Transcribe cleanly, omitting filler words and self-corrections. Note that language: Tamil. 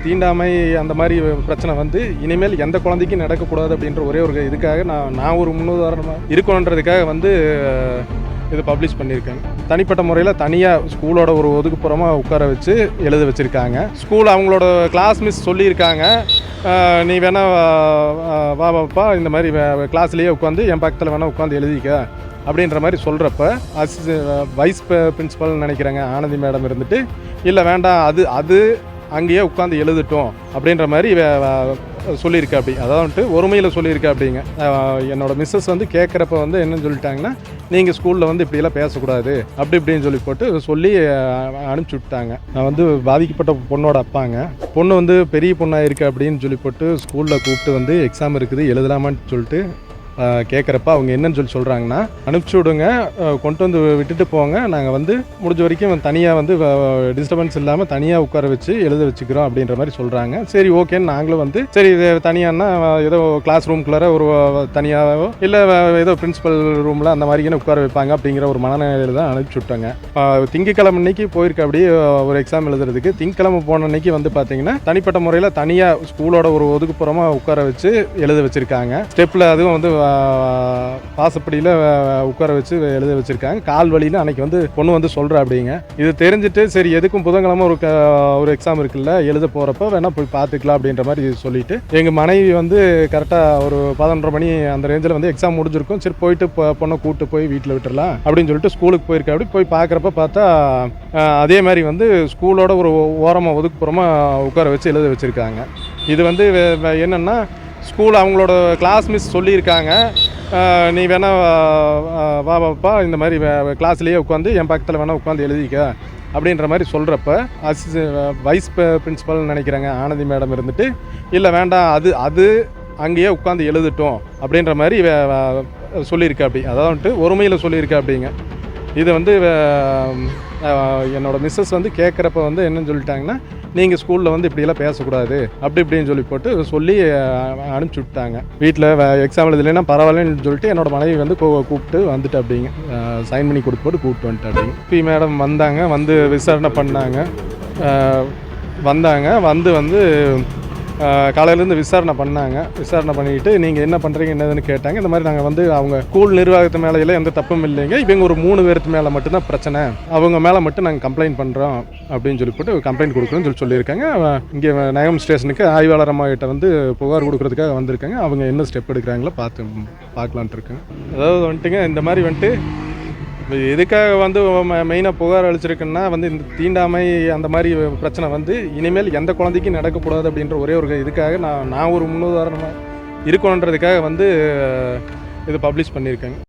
தீண்டாமை அந்த மாதிரி பிரச்சனை வந்து இனிமேல் எந்த குழந்தைக்கும் நடக்கக்கூடாது அப்படின்ற ஒரே ஒரு இதுக்காக நான் ஒரு முன்னுதாரணமாக இருக்கணுன்றதுக்காக வந்து இது பப்ளிஷ் பண்ணியிருக்கேன். தனிப்பட்ட முறையில் தனியாக ஸ்கூலோட ஒரு ஒதுக்குப்புறமாக உட்கார வச்சு எழுத வச்சுருக்காங்க. ஸ்கூல் அவங்களோட கிளாஸ் மிஸ் சொல்லியிருக்காங்க, நீ வேணா வாப்பா இந்த மாதிரி கிளாஸ்லேயே உட்காந்து என் பக்கத்தில் வேணால் உட்காந்து எழுதிக்க அப்படின்ற மாதிரி சொல்கிறப்ப வைஸ் பிரின்ஸிபல்னு நினைக்கிறாங்க ஆனந்தி மேடம் இருந்துட்டு, இல்லை வேண்டாம் அது அங்கேயே உட்காந்து எழுதட்டும் அப்படின்ற மாதிரி சொல்லியிருக்கா. அப்படி அதாவது வந்துட்டு ஒருமையில் சொல்லியிருக்கா. அப்படிங்க என்னோட மிஸ்ஸஸ் வந்து கேட்குறப்ப வந்து என்னன்னு சொல்லிட்டாங்கன்னா, நீங்கள் ஸ்கூலில் வந்து இப்படியெல்லாம் பேசக்கூடாது அப்படி இப்படின்னு சொல்லி போட்டு சொல்லி அனுப்பிச்சி விட்டாங்க. நான் வந்து பாதிக்கப்பட்ட பொண்ணோட அப்பாங்க. பொண்ணு வந்து பெரிய பொண்ணாக இருக்குது அப்படின்னு சொல்லி போட்டு ஸ்கூலில் கூப்பிட்டு வந்து எக்ஸாம் இருக்குது எழுதலாமான்னு சொல்லிட்டு கேட்குறப்ப அவங்க என்னன்னு சொல்கிறாங்கன்னா, அனுப்பிச்சி விடுங்க, கொண்டு வந்து விட்டுட்டு போங்க, நாங்கள் வந்து முடிஞ்ச வரைக்கும் தனியாக வந்து டிஸ்டர்பன்ஸ் இல்லாமல் தனியாக உட்கார வச்சு எழுத வச்சுக்கிறோம் அப்படின்ற மாதிரி சொல்கிறாங்க. சரி ஓகேன்னு நாங்களும் வந்து சரி இது தனியானா ஏதோ கிளாஸ் ரூம்குள்ளார ஒரு தனியாகவோ இல்லை ஏதோ பிரின்ஸிபல் ரூமில் அந்த மாதிரின்னு உட்கார வைப்பாங்க அப்படிங்கிற ஒரு மனநிலையில் தான் அனுப்பிச்சி விட்டாங்க. திங்கக்கிழமை அன்னைக்கு போயிருக்க அப்படியே ஒரு எக்ஸாம் எழுதுறதுக்கு. திங்கக்கிழமை போன அன்னைக்கு வந்து பார்த்தீங்கன்னா தனிப்பட்ட முறையில் தனியாக ஸ்கூலோட ஒரு ஒதுக்குப்புறமாக உட்கார வச்சு எழுத வச்சுருக்காங்க. ஸ்டெப்பில் அதுவும் வந்து பாசப்படியில் உட்கார வச்சு எழுத வச்சுருக்காங்க. கால் வழியில் அன்றைக்கி வந்து பொண்ணு வந்து சொல்கிறா. அப்படிங்க இது தெரிஞ்சுட்டு சரி எதுக்கும் புதன்கிழமை ஒரு எக்ஸாம் இருக்குல்ல, எழுத போகிறப்ப வேணால் போய் பார்த்துக்கலாம் அப்படின்ற மாதிரி சொல்லிவிட்டு எங்கள் மனைவி வந்து கரெக்டாக ஒரு 11:30 மணி அந்த ரேஞ்சில் வந்து எக்ஸாம் முடிஞ்சிருக்கும். சரி போயிட்டு பொண்ணை கூப்பிட்டு போய் வீட்டில் விட்டுடலாம் அப்படின்னு சொல்லிட்டு ஸ்கூலுக்கு போயிருக்கா. அப்படி போய் பார்க்குறப்ப பார்த்தா அதே மாதிரி வந்து ஸ்கூலோட ஒரு ஓரமாக ஒதுக்குப்புறமாக உட்கார வச்சு எழுத வச்சுருக்காங்க. இது வந்து என்னென்னா, ஸ்கூல் அவங்களோட கிளாஸ் மிஸ் சொல்லியிருக்காங்க, நீ வேணா வாப்பா இந்த மாதிரி கிளாஸ்லேயே உட்காந்து என் பக்கத்தில் வேணால் உட்காந்து எழுதிக்க அப்படின்ற மாதிரி சொல்கிறப்ப வைஸ் பிரின்ஸிபல்னு நினைக்கிறாங்க ஆனந்தி மேடம் இருந்துட்டு, இல்லை வேண்டாம் அது அங்கேயே உட்காந்து எழுதட்டும் அப்படின்ற மாதிரி சொல்லியிருக்கா. அப்படி அதாவது வந்துட்டு ஒருமையில் சொல்லியிருக்கா. அப்படிங்க இது வந்து என்னோட மிஸ்ஸஸ் வந்து கேட்குறப்ப வந்து என்னன்னு சொல்லிட்டாங்கன்னா, நீங்கள் ஸ்கூலில் வந்து இப்படியெல்லாம் பேசக்கூடாது அப்படி இப்படின்னு சொல்லி போட்டு சொல்லி அனுப்பிச்சி விட்டாங்க. வீட்டில் எக்ஸாம் எழுதலைன்னா பரவாயில்லன்னு சொல்லிட்டு என்னோட மனைவி வந்து கூப்பிட்டு வந்துட்டு அப்படிங்க சைன் பண்ணி கொடுத்து போட்டு கூப்பிட்டு வந்துட்டு அப்படிங்க. பி மேடம் வந்தாங்க, வந்து விசாரணை பண்ணாங்க. வந்து காலையிலேருந்து விசாரணை பண்ணிக்கிட்டு நீங்கள் என்ன பண்ணுறீங்க என்னதுன்னு கேட்டாங்க. இந்த மாதிரி நாங்கள் வந்து அவங்க ஸ்கூல் நிர்வாகத்து மேலே எந்த தப்பும் இல்லைங்க, இவங்க ஒரு 3 பேருக்கு மேலே மட்டும்தான் பிரச்சனை, அவங்க மேலே மட்டும் நாங்கள் கம்ப்ளைண்ட் பண்ணுறோம் அப்படின்னு சொல்லி போட்டு கம்ப்ளைண்ட் கொடுக்குறோன்னு சொல்லியிருக்காங்க. இங்கே நயம் ஸ்டேஷனுக்கு ஆய்வாளர் அம்மாகிட்ட வந்து புகார் கொடுக்குறதுக்காக வந்திருக்காங்க. அவங்க என்ன ஸ்டெப் எடுக்கிறாங்களோ பார்க்கலான்ட்டு இருக்காங்க. அதாவது வந்துட்டுங்க இந்த மாதிரி வந்துட்டு எதுக்காக வந்து மெயினாக புகார் அளிச்சிருக்குன்னா வந்து இந்த தீண்டாமை அந்த மாதிரி பிரச்சனை வந்து இனிமேல் எந்த குழந்தைக்கும் நடக்கக்கூடாது அப்படின்ற ஒரே ஒரு இதுக்காக நான் ஒரு முன்னுதாரணமாக இருக்கணுன்றதுக்காக வந்து இது பப்ளிஷ் பண்ணியிருக்கேங்க.